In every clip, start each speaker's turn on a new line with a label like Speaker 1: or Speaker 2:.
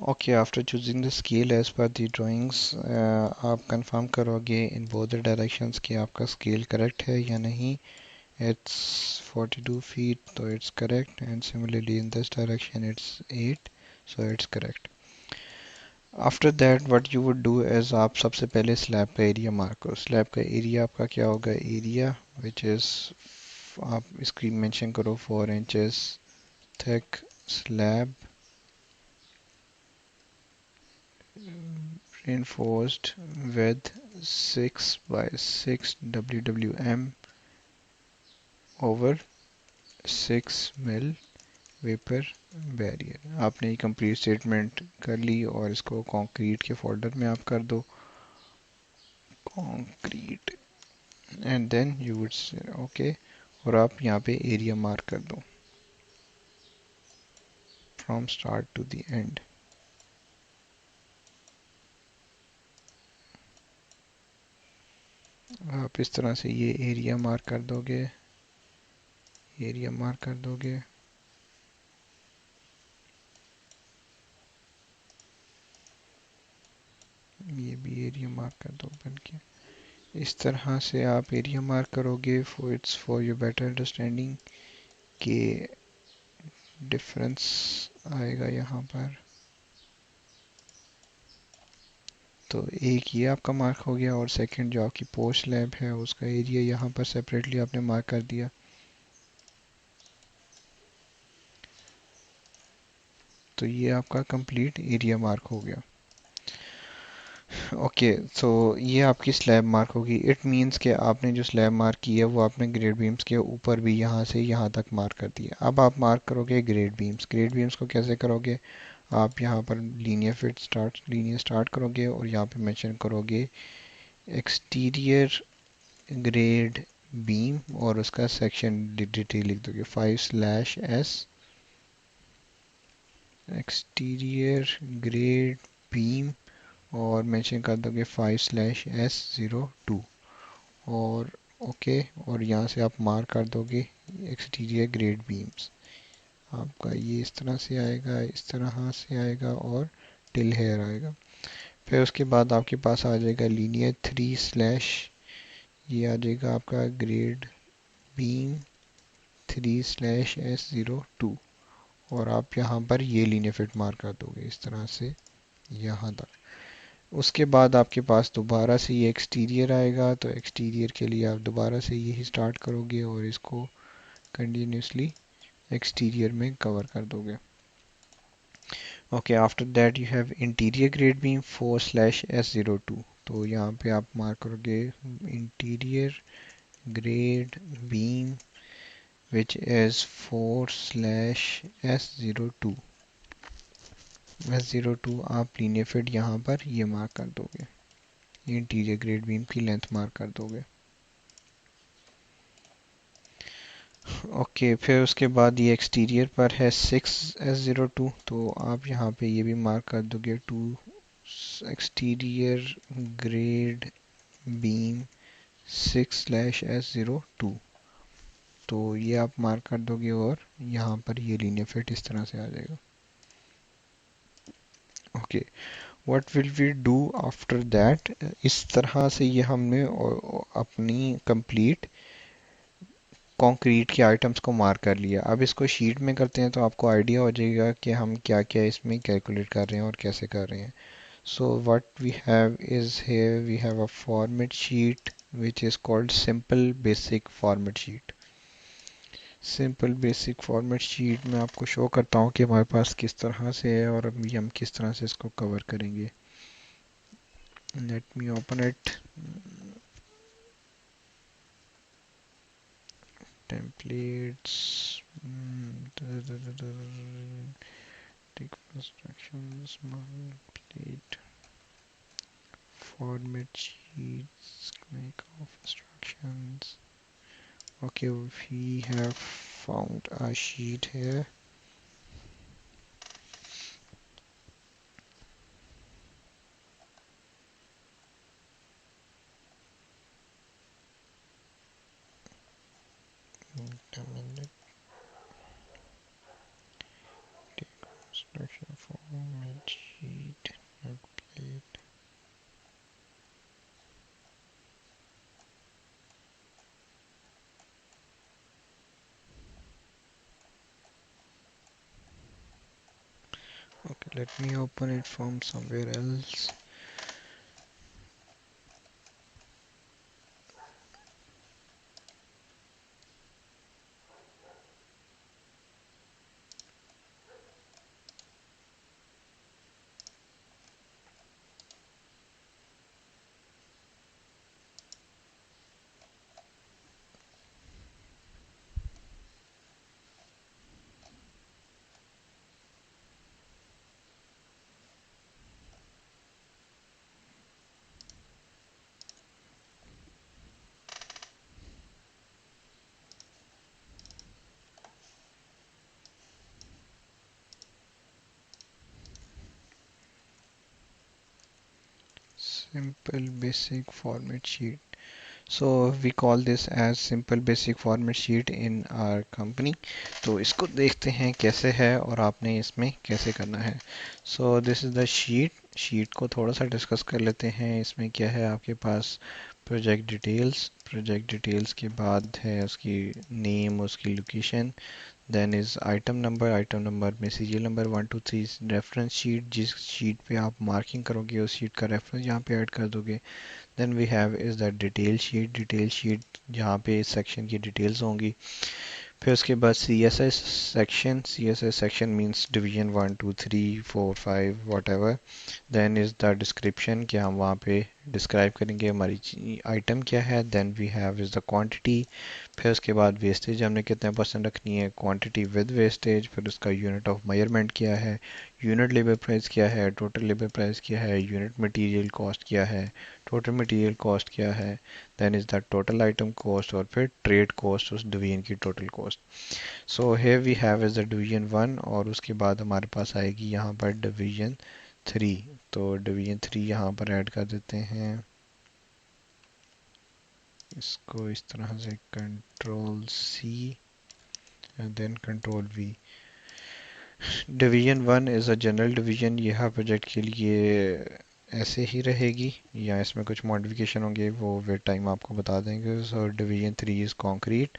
Speaker 1: Okay, after choosing the scale as per the drawings, आप confirm करोगे in both the directions कि आपका scale correct है या नहीं. It's 42 feet, so it's correct, and similarly in this direction it's 8, so it's correct. After that, what you would do is आप सबसे पहले स्लैब का एरिया मार्क करो. स्लैब का एरिया आपका क्या होगा? एरिया विच इज, आप इसकी मेंशन करो 4 inches thick slab reinforced with 6 by 6 WWM over 6 mil vapour barrier. आपने ये कंप्लीट स्टेटमेंट कर ली और इसको कंक्रीट के फोल्डर में आप कर दो concrete, and then you would okay, और आप यहाँ पे एरिया मार्क कर दो from start to the end. आप इस तरह से ये एरिया मार्क कर दोगे, एरिया मार्क कर दोगे. ये भी एरिया मार्क कर दो बन के. इस तरह से आप एरिया मार्क करोगे फॉर योर बेटर अंडरस्टैंडिंग के डिफरेंस आएगा यहाँ पर. तो एक ये आपका मार्क हो गया, और सेकंड जो आपकी पोस्ट लैब है उसका एरिया यहाँ पर सेपरेटली आपने मार्क कर दिया. तो ये आपका कंप्लीट एरिया मार्क हो गया. ओके, सो ये आपकी स्लैब मार्क होगी. इट मीन्स कि आपने जो स्लैब मार्क की है वो आपने ग्रेड बीम्स के ऊपर भी यहाँ से यहाँ तक मार्क कर दिया. अब आप मार्क करोगे ग्रेड बीम्स. ग्रेड बीम्स को कैसे करोगे? आप यहाँ पर लीनियर स्टार्ट करोगे और यहाँ पे मेंशन करोगे एक्सटीरियर ग्रेड बीम, और उसका सेक्शन डिटेल लिख दोगे 5/S एक्सटीरियर ग्रेड बीम, और मेंशन कर दोगे 5/S02, और ओके, और यहाँ से आप मार्क कर दोगे एक्सटीरियर ग्रेड बीम्स. आपका ये इस तरह से आएगा, इस तरह से आएगा, और टिल हेयर आएगा. फिर उसके बाद आपके पास आ जाएगा लीनियर 3/ ये आ जाएगा आपका ग्रेड बीम 3/S02, और आप यहाँ पर ये लीनियर फिट मार्क कर दोगे इस तरह से यहाँ तक. उसके बाद आपके पास दोबारा से ये एक्सटीरियर आएगा, तो एक्सटीरियर के लिए आप दोबारा से यही स्टार्ट करोगे और इसको कंटिन्यूसली एक्सटीरियर में कवर कर दोगे. Okay, after that you have interior grade beam 4/S02. तो यहाँ पे आप मार्क करोगे interior grade beam which is 4/S02. S02 आप लीनियर फिट यहाँ पर ये मार्क कर दोगे, इंटीरियर ग्रेड बीम की लेंथ मार्क कर दोगे. ओके, फिर उसके बाद ये एक्सटीरियर पर है 6/S02, तो आप यहाँ पे ये भी मार्क कर दोगे 2 एक्सटीरियर ग्रेड बीम 6/S02. तो ये आप मार्क कर दोगे और यहाँ पर ये लीनियर फिट इस तरह से आ जाएगा. Okay, what will we do after that? इस तरह से ये हमने अपनी कंप्लीट कंक्रीट के आइटम्स को मार्क कर लिया. अब इसको शीट में करते हैं तो आपको आइडिया हो जाएगा कि हम क्या क्या इसमें कैलकुलेट कर रहे हैं और कैसे कर रहे हैं. So what we have is here we have a format sheet which is called simple basic format sheet. Simple basic format sheet में आपको शो करता हूँ कि हमारे पास किस तरह से है और अभी हम किस तरह से इसको कवर करेंगे. Let me open it. Templates, take constructions, template, format sheets, make of instructions. Okay, we have found a sheet here. Take construction format sheet. Okay, let me open it from somewhere else. Simple basic format sheet. So we call this as simple basic format sheet in our company. तो इसको देखते हैं कैसे है और आपने इसमें कैसे करना है. So this is the sheet को थोड़ा सा डिस्कस कर लेते हैं. इसमें क्या है आपके पास प्रोजेक्ट डिटेल्स के बाद है उसकी नेम, उसकी location, then is item number में सीरियल नंबर 1 2 3, रेफरेंस शीट, जिस शीट पे आप मार्किंग करोगे उस शीट का रेफरेंस यहाँ पे ऐड कर दोगे. Then we have is the detail sheet जहाँ पे इस सेक्शन की डिटेल्स होंगी. फिर उसके बाद C S S section means division 1 2 3 4 5 whatever. Then is the description कि हम वहाँ पे डिस्क्राइब करेंगे हमारी आइटम क्या है. Then we have is the quantity. फिर उसके बाद वेस्टेज हमने कितने परसेंट रखनी है, क्वांटिटी विद वेस्टेज. फिर उसका यूनिट ऑफ मेजरमेंट क्या है, यूनिट लेबर प्राइस क्या है, टोटल लेबर प्राइस क्या है, यूनिट मटेरियल कॉस्ट क्या है, टोटल मटेरियल कॉस्ट क्या है. Then is the total item cost और फिर ट्रेड कॉस्ट उस डिवीजन की total cost. So here we have is the division 1 और उसके बाद हमारे पास आएगी यहाँ पर डिवीजन 3. तो डिवीजन 3 यहाँ पर ऐड कर देते हैं. इसको इस तरह से control C and then control V. Division 1 is a general division. यह प्रोजेक्ट के लिए ऐसे ही रहेगी या इसमें कुछ मॉडिफिकेशन होंगे वो विद टाइम आपको बता देंगे. सो डिवीजन 3 इज़ कंक्रीट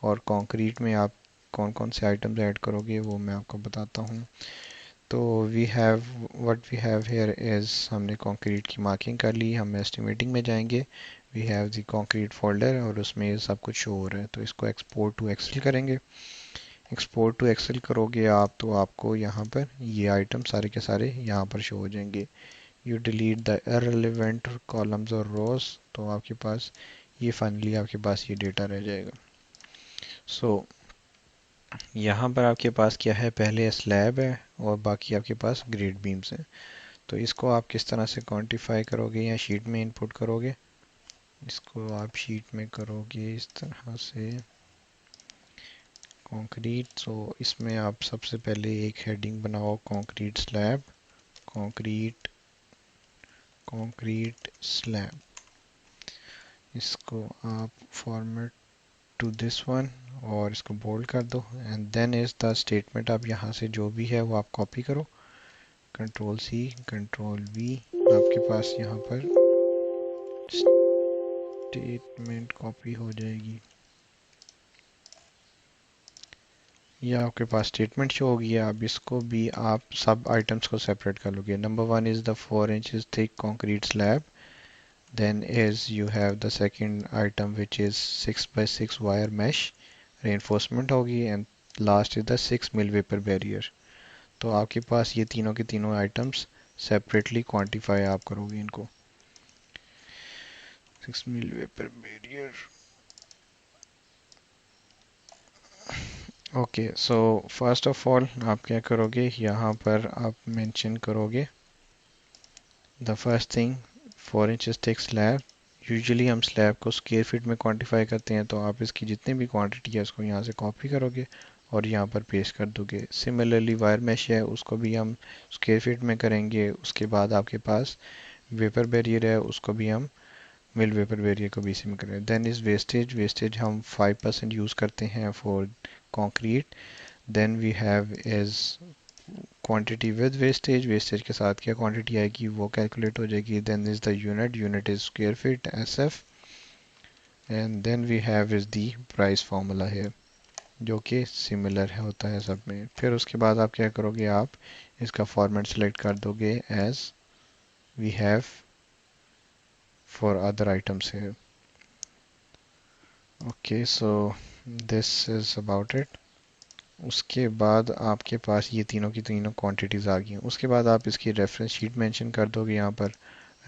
Speaker 1: और कंक्रीट में आप कौन कौन से आइटम्स ऐड करोगे वो मैं आपको बताता हूँ. तो we have what we have here is हमने कंक्रीट की मार्किंग कर ली. हम एस्टिमेटिंग में जाएंगे. We have the concrete folder और उसमें ये सब कुछ शो हो रहा है. तो इसको एक्सपोर्ट टू एक्सेल करेंगे. एक्सपोर्ट टू एक्सेल करोगे आप तो आपको यहाँ पर ये आइटम सारे के सारे यहाँ पर शो हो जाएंगे. You delete the irrelevant columns और रोज. तो आपके पास ये फाइनली आपके पास ये डेटा रह जाएगा. सो यहाँ पर आपके पास क्या है, पहले स्लैब है और बाकी आपके पास ग्रेड बीम्स हैं. तो इसको आप किस तरह से क्वांटिफाई करोगे या शीट में इनपुट करोगे. इसको आप शीट में करोगे इस तरह से कंक्रीट. सो इसमें आप सबसे पहले एक हेडिंग बनाओ concrete slab, concrete concrete slab. इसको आप फॉर्मेट टू दिस वन और इसको बोल्ड कर दो. And then is the statement. आप यहाँ से जो भी है वो आप कॉपी करो. Control C control V. आपके पास यहाँ पर स्टेटमेंट कॉपी हो जाएगी. ये आपके पास स्टेटमेंट शो होगी. अब इसको भी आप सब आइटम्स को सेपरेट कर लोगे. Number 1 is the 4 inches thick concrete slab. Then is you have the second item which is 6 by 6 wire mesh reinforcement होगी. and last is the 6 mil vapor barrier. तो आपके पास ये तीनों के तीनों आइटम्स सेपरेटली क्वांटिफाई आप करोगे इनको. 6 mil vapor barrier. Okay so first of all आप क्या करोगे, यहाँ पर आप मेंशन करोगे the first thing 4 inches thick slab. Usually हम स्लैब को स्क्वायर फीट में क्वांटिफाई करते हैं. तो आप इसकी जितनी भी क्वांटिटी है उसको यहाँ से कॉपी करोगे और यहाँ पर पेस्ट कर दोगे. सिमिलरली वायर मैश है उसको भी हम स्क्वायर फीट में करेंगे. उसके बाद आपके पास वेपर बैरियर है उसको भी हम मिल वेपर बैरियर को भी इसी में करें. देन इज वेस्टेज हम 5% यूज़ करते हैं for concrete. Then we have is quantity with wastage के साथ क्या क्वांटिटी आएगी वो कैलकुलेट हो जाएगी. Then is the unit is square feet SF. And then we have is the price formula है जो कि सिमिलर है होता है सब में. फिर उसके बाद आप क्या करोगे, आप इसका फॉर्मेट सेलेक्ट कर दोगे as we have for other items है। Okay, so this is about it. उसके बाद आपके पास ये तीनों की तीनों क्वांटिटीज़ आ गई हैं। उसके बाद आप इसकी रेफरेंस शीट मेंशन कर दोगे। यहाँ पर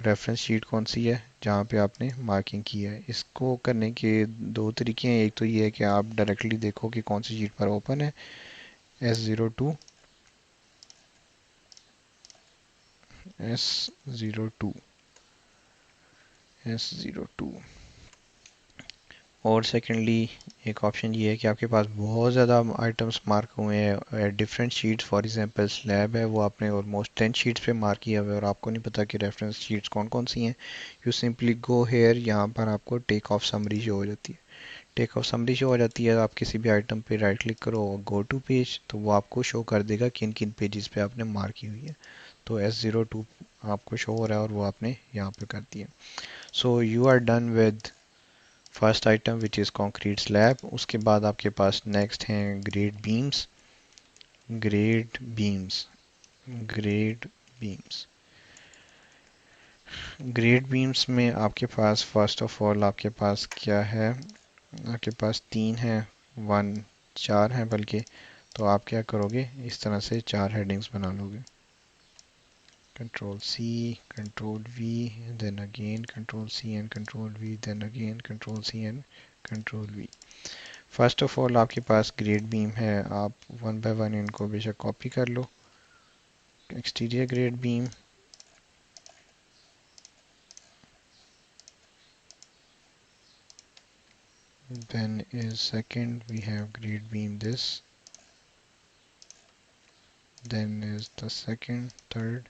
Speaker 1: रेफरेंस शीट कौन सी है जहाँ पे आपने मार्किंग की है। इसको करने के दो तरीके हैं। एक तो ये है कि आप डायरेक्टली देखो कि कौन सी शीट पर ओपन है। S02 S02 S02। और सेकेंडली एक ऑप्शन ये है कि आपके पास बहुत ज़्यादा आइटम्स मार्क हुए हैं different sheets. For example slab है, वो आपने ऑलमोस्ट 10 शीट्स पे मार्क किया हुआ है और आपको नहीं पता कि रेफरेंस शीट्स कौन कौन सी हैं। यू सिंपली गो हेयर, यहाँ पर आपको टेक ऑफ समरी शो हो जाती है। टेक ऑफ समरी शो हो जाती है। आप किसी भी आइटम पे राइट क्लिक करो और गो टू पेज, तो वो आपको शो कर देगा किन किन पेजेस पे आपने मार्क की हुई है। तो S02 आपको शो हो रहा है और वो आपने यहाँ पे कर दिया। So you are done with first item which is concrete slab. उसके बाद आपके पास नेक्स्ट हैं grade beams. Grade beams grade beams grade beams में आपके पास फर्स्ट ऑफ ऑल आपके पास क्या है, आपके पास तीन है, वन चार हैं बल्कि। तो आप क्या करोगे, इस तरह से चार हेडिंग्स बना लोगे। Control C, control V, then again control C and control V, then again control C and control V. First of all आपके पास ग्रेड बीम है, आप वन बाय वन इनको बेशक कॉपी कर लो। Exterior grade beam, then is second we have grade beam this, then is the second, third,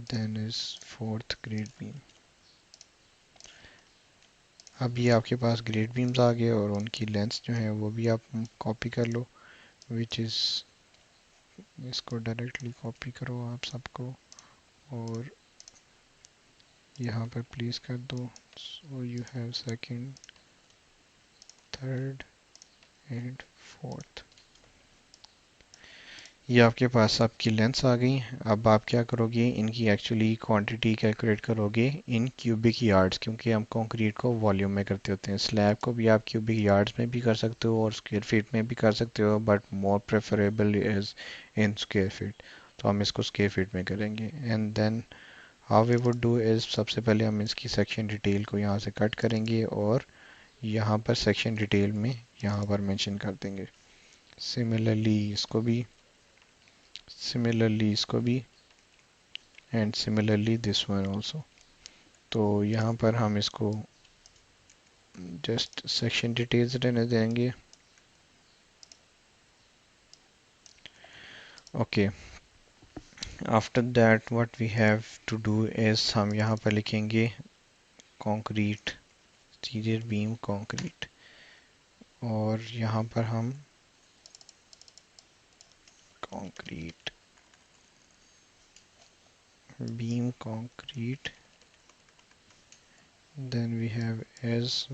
Speaker 1: then is fourth grade beam। अब ये आपके पास ग्रेड बीम्स आ गए और उनकी लेंथ्स जो हैं वो भी आप कॉपी कर लो, विच इज़, इसको डायरेक्टली कॉपी करो आप सबको और यहाँ पर प्लेस कर दो। So you have second, third and fourth. ये आपके पास आपकी लेंथ्स आ गई। अब आप क्या करोगे, इनकी एक्चुअली क्वांटिटी कैलकुलेट करोगे इन क्यूबिक यार्ड्स, क्योंकि हम कंक्रीट को वॉल्यूम में करते होते हैं। स्लैब को भी आप क्यूबिक यार्ड्स में भी कर सकते हो और स्क्वायर फीट में भी कर सकते हो, but more preferable is in square feet. तो हम इसको स्क्वायर फीट में करेंगे। And then how we would do is, सबसे पहले हम इसकी सेक्शन डिटेल को यहाँ से कट करेंगे और यहाँ पर सेक्शन डिटेल में यहाँ पर मेंशन कर देंगे। सिमिलरली इसको भी and similarly this one also. तो यहाँ पर हम इसको जस्ट सेक्शन डिटेल्स रहने देंगे। Okay, after that what we have to do is, हम यहाँ पर लिखेंगे कंक्रीट एक्सटीरियर बीम कंक्रीट, और यहाँ पर हम concrete beam concrete, then we have as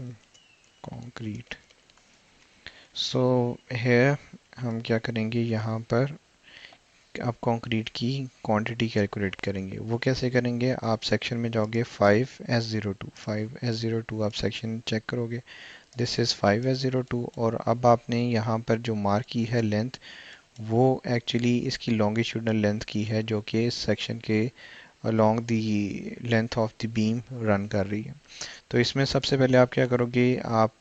Speaker 1: concrete. So है हम क्या करेंगे, यहाँ पर आप कंक्रीट की क्वांटिटी कैलकुलेट करेंगे। वो कैसे करेंगे, आप सेक्शन में जाओगे 5S02 आप सेक्शन चेक करोगे, दिस इज़ 5S02। और अब आपने यहाँ पर जो मार्क की है लेंथ, वो एक्चुअली इसकी लॉन्गिट्यूडनल लेंथ की है जो कि इस सेक्शन के along the length of the beam run कर रही है। तो इसमें सबसे पहले आप क्या करोगे, आप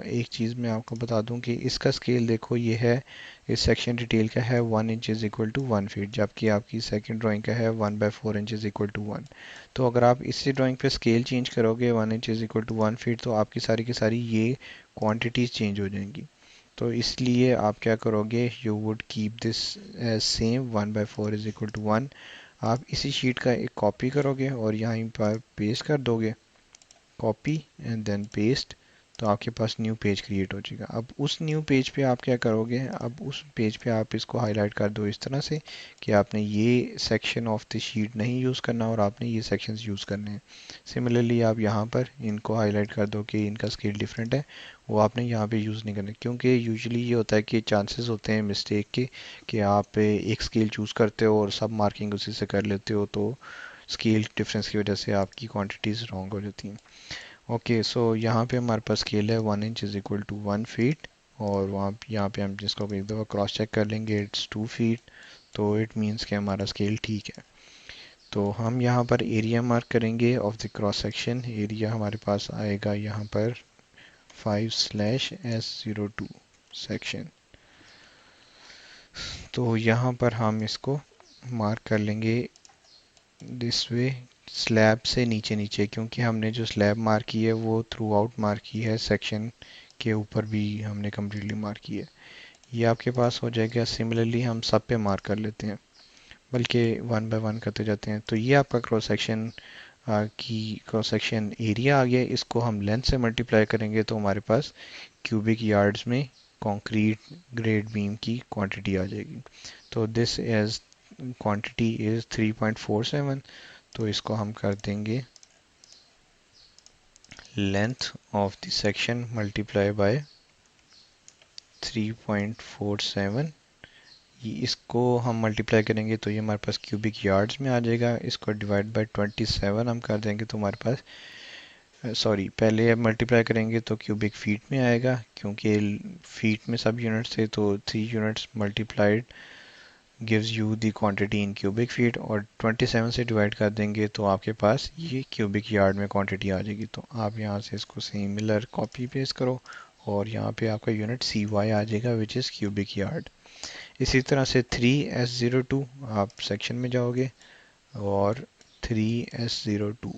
Speaker 1: एक चीज़ मैं आपको बता दूं कि इसका स्केल देखो, ये है इस सेक्शन डिटेल का है 1 inch is equal to 1 feet, जबकि आपकी सेकंड ड्राइंग का है 1/4 इंच इज़ इक्वल टू 1। तो अगर आप इसी ड्राइंग पे स्केल चेंज करोगे 1 inch is equal to 1 feet, तो आपकी सारी की सारी ये क्वान्टिटीज़ चेंज हो जाएंगी। तो इसलिए आप क्या करोगे, you would keep this as same 1/4 is equal to 1। आप इसी शीट का एक कॉपी करोगे और यहाँ पर पेस्ट कर दोगे, कॉपी एंड देन पेस्ट। तो आपके पास न्यू पेज क्रिएट हो जाएगा। अब उस न्यू पेज पे आप क्या करोगे, अब उस पेज पे आप इसको हाईलाइट कर दो इस तरह से कि आपने ये सेक्शन ऑफ द शीट नहीं यूज़ करना और आपने ये सेक्शंस यूज़ करने हैं। सिमिलरली आप यहाँ पर इनको हाईलाइट कर दो कि इनका स्केल डिफरेंट है, वो आपने यहाँ पे यूज़ नहीं करना, क्योंकि यूजुअली ये होता है कि चांसेस होते हैं मिस्टेक के कि आप एक स्केल चूज़ करते हो और सब मार्किंग उसी से कर लेते हो, तो स्केल डिफरेंस की वजह से आपकी क्वांटिटीज़ रॉन्ग हो जाती हैं। ओके, सो यहाँ पे हमारे पास स्केल है 1 inch is equal to 1 feet, और वहाँ यहाँ पे हम जिसको एक दफ़ा क्रॉस चेक कर लेंगे, इट्स 2 फीट, तो इट मीन्स कि हमारा स्केल ठीक है। तो हम यहाँ पर एरिया मार्क करेंगे of the cross section. Area हमारे पास आएगा यहाँ पर 5/S02 सेक्शन। तो यहाँ पर हम इसको मार्क कर लेंगे दिस वे, स्लैब से नीचे नीचे, क्योंकि हमने जो स्लैब मार्क की है वो थ्रू आउट मार्क की है, सेक्शन के ऊपर भी हमने कम्प्लीटली मार्क की है। ये आपके पास हो जाएगा। सिमिलरली हम सब पे मार्क कर लेते हैं, बल्कि वन बाय वन करते जाते हैं। तो ये आपका क्रॉस सेक्शन की क्रॉस सेक्शन एरिया आ गया। इसको हम लेंथ से मल्टीप्लाई करेंगे तो हमारे पास क्यूबिक यार्ड्स में कंक्रीट ग्रेड बीम की क्वांटिटी आ जाएगी। तो दिस इज क्वांटिटी इज 3.47। तो इसको हम कर देंगे length of the section multiply by 3.47। इसको हम मल्टीप्लाई करेंगे तो ये हमारे पास क्यूबिक यार्ड्स में आ जाएगा। इसको डिवाइड बाय 27 हम कर देंगे तो हमारे पास, सॉरी, पहले मल्टीप्लाई करेंगे तो क्यूबिक फीट में आएगा, क्योंकि फीट में सब यूनिट्स थे, तो 3 units multiplied gives you the quantity in cubic feet, और 27 से डिवाइड कर देंगे तो आपके पास ये क्यूबिक यार्ड में क्वांटिटी आ जाएगी। तो आप यहाँ से इसको सिमिलर कॉपी पेस्ट करो और यहाँ पे आपका यूनिट CY आ जाएगा विच इज़ क्यूबिक यार्ड। इसी तरह से 3S02 आप सेक्शन में जाओगे और 3S02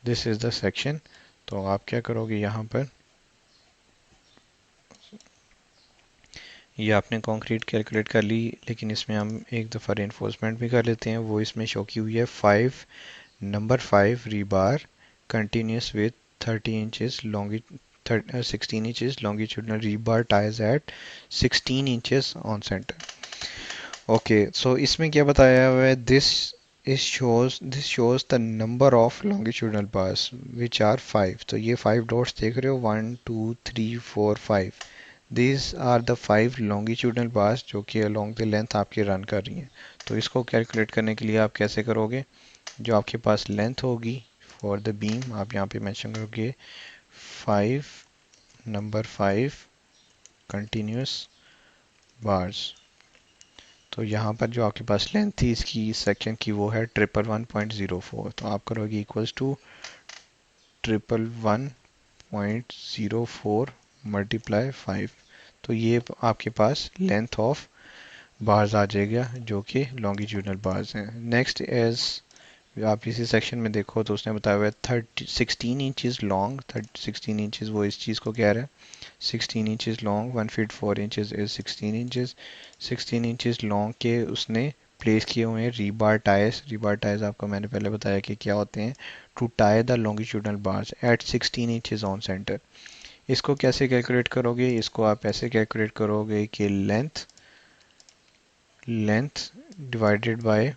Speaker 1: this is the section. तो आप क्या करोगे, यहाँ पर ये आपने कंक्रीट कैलकुलेट कर ली, लेकिन इसमें हम एक दफ़ा रेनफोर्समेंट भी कर लेते हैं। वो इसमें शो की हुई है 5 रीबार कंटिन्यूस विथ 30 इंचेस लॉन्गी 16 inches longitudinal rebar ties at 16 inches on center. Okay, so इसमें क्या बताया हुआ है, this shows the number of longitudinal bars which are 5। तो ये 5 डॉट्स देख रहे हो, 1 2 3 4 5, these are the 5 longitudinal bars जो कि अलोंग द लेंथ आपकी रन कर रही हैं। तो इसको कैलकुलेट करने के लिए आप कैसे करोगे, जो आपके पास लेंथ होगी फॉर द बीम आप यहाँ पे मेंशन करोगे 5 कंटिन्यूस बार्स। तो यहाँ पर जो आपके पास लेंथ थी इसकी सेक्शन की वो है 111.04। तो आप करोगे इक्वल्स टू 111.04 मल्टीप्लाई 5। तो ये आपके पास लेंथ ऑफ बार्स आ जाएगा जो कि लॉन्गिट्यूडनल बार्स हैं। नेक्स्ट एज आप इसी सेक्शन में देखो तो उसने बताया हुआ है 16 इंचज़ लॉन्ग, 16 इंचज़ वो इस चीज़ को कह रहा है। 16 inches long, 1 feet 4 inches is 16 inches. 16 inches long के उसने प्लेस किए हुए हैं रीबार टाइज। रीबार टाइज आपको मैंने पहले बताया कि क्या होते हैं, to tie the longitudinal bars at 16 inches on centre. इसको कैसे कैलकुलेट करोगे, इसको आप ऐसे कैलकुलेट करोगे कि length divided by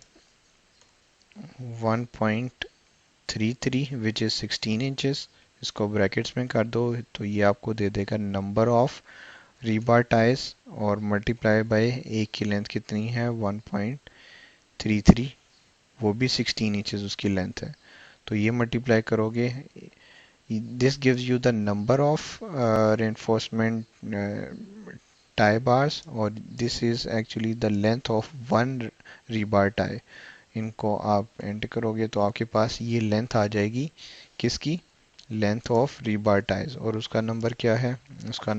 Speaker 1: 1.33 which is 16 inches, इसको ब्रैकेट्स में कर दो तो ये आपको दे देगा नंबर ऑफ रीबार टाइज, और मल्टीप्लाई बाय एक की लेंथ कितनी है 1.33, वो भी 16 इंचेस उसकी लेंथ है। तो ये मल्टीप्लाई करोगे, this gives you the number of reinforcement tie bars, और this is actually the length of one rebar tie. इनको आप एंटर करोगे तो आपके पास ये लेंथ आ जाएगी, किसकी, लेंथ ऑफ रीबार टाइज, और उसका नंबर क्या है, उसका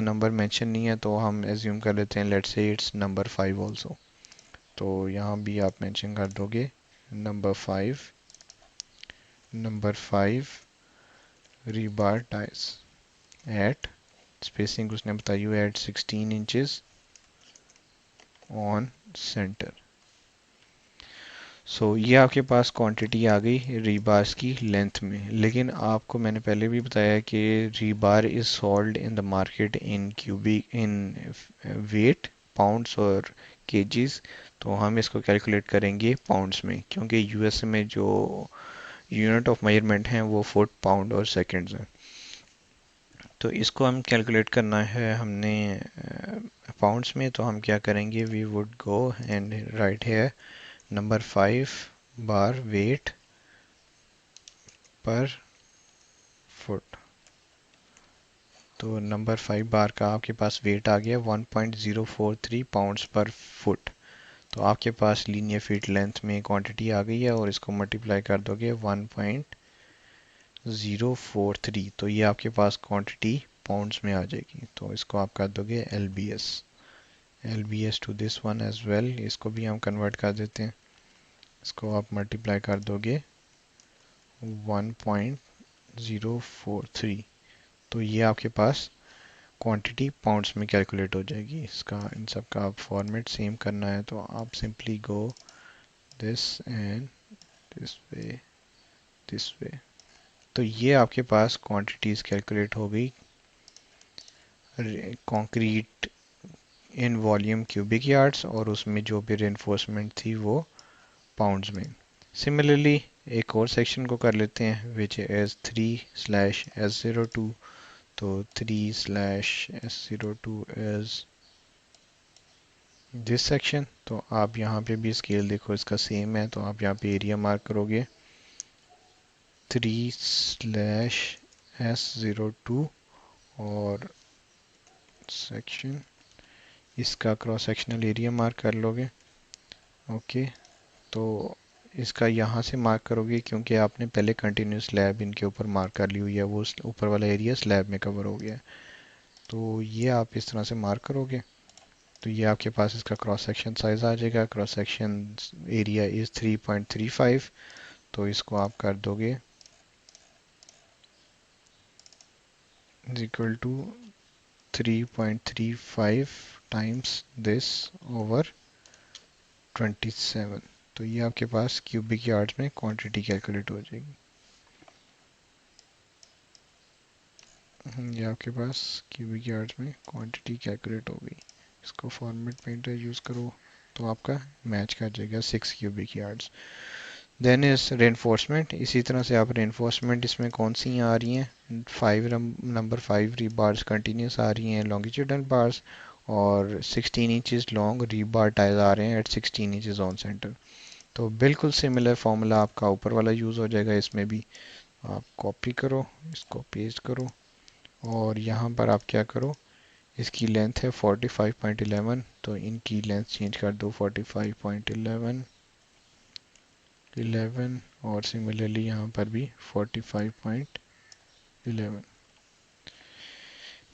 Speaker 1: नंबर मेंशन नहीं है तो हम एज्यूम कर लेते हैं, let's say it's number 5 also. तो यहाँ भी आप मेंशन कर दोगे number 5 rebar ties at, spacing उसने बताई हुई है एट 16 इंचेस ऑन सेंटर। ये आपके पास क्वांटिटी आ गई रीबार्स की लेंथ में, लेकिन आपको मैंने पहले भी बताया कि rebar is sold in the market in cubic in weight, pounds और केजीज। तो हम इसको कैलकुलेट करेंगे पाउंड्स में, क्योंकि यूएस में जो यूनिट ऑफ मेजरमेंट हैं वो फुट, पाउंड और सेकंड्स हैं। तो इसको हम कैलकुलेट करना है हमने पाउंड्स में। तो हम क्या करेंगे, we would go and write here number 5 bar weight per foot. तो नंबर 5 बार का आपके पास वेट आ गया 1.043 पाउंड्स पर फुट। तो आपके पास लीनियर फीट लेंथ में क्वांटिटी आ गई है और इसको मल्टीप्लाई कर दोगे 1.043, तो ये आपके पास क्वांटिटी पाउंड्स में आ जाएगी। तो इसको आप कर दोगे LBS, LBS to this one as well, इसको भी हम कन्वर्ट कर देते हैं। इसको आप मल्टीप्लाई कर दोगे 1.043, तो ये आपके पास क्वांटिटी पाउंड्स में कैलकुलेट हो जाएगी। इसका इन सब का आप फॉर्मेट सेम करना है तो आप simply go this and this way, this way. तो ये आपके पास क्वांटिटीज कैलकुलेट हो गई concrete in volume cubic yards, और उसमें जो भी रेनफोर्समेंट थी वो पाउंड्स में। सिमिलरली एक और सेक्शन को कर लेते हैं विच इज 3/S02। तो 3/S02 इज दिस सेक्शन। तो आप यहाँ पे भी स्केल देखो इसका सेम है, तो आप यहाँ पे एरिया मार्क करोगे 3/S02 और सेक्शन, इसका क्रॉस सेक्शनल एरिया मार्क कर लोगे। ओके, तो इसका यहाँ से मार्क करोगे क्योंकि आपने पहले कंटिन्यूस स्लैब इनके ऊपर मार्क कर ली हुई है, वो ऊपर वाला एरिया स्लैब में कवर हो गया है। तो ये आप इस तरह से मार्क करोगे तो ये आपके पास इसका क्रॉस सेक्शन साइज आ जाएगा। क्रॉस सेक्शन एरिया इज 3.35, तो इसको आप कर दोगे is equal to 3.35 times this over 27। तो ये आपके पास क्यूबिक यार्ड्स में क्वांटिटी कैलकुलेट हो जाएगी। ये आपके पास क्यूबिक यार्ड्स में क्वांटिटी कैलकुलेट हो गई। इसको फॉर्मेट पेंटर यूज़ करो तो आपका मैच कर जाएगा 6 cubic yards. Then is reinforcement. इसी तरह से आप रेनफोर्समेंट इसमें कौन सी आ रही हैं, नंबर 5 रीबार्स कंटिन्यूस आ रही हैं लॉन्गिट्यूडनल बार्स, और 16 इंचेस लॉन्ग रीबार टाइज आ रहे हैं एट 16 इंचेस ऑन सेंटर। तो बिल्कुल सिमिलर फार्मूला आपका ऊपर वाला यूज़ हो जाएगा इसमें भी। आप कॉपी करो, इसको पेस्ट करो और यहाँ पर आप क्या करो, इसकी लेंथ है 45.11, तो इनकी लेंथ चेंज कर दो 45.11 11, और सिमिलरली यहाँ पर भी 45.11।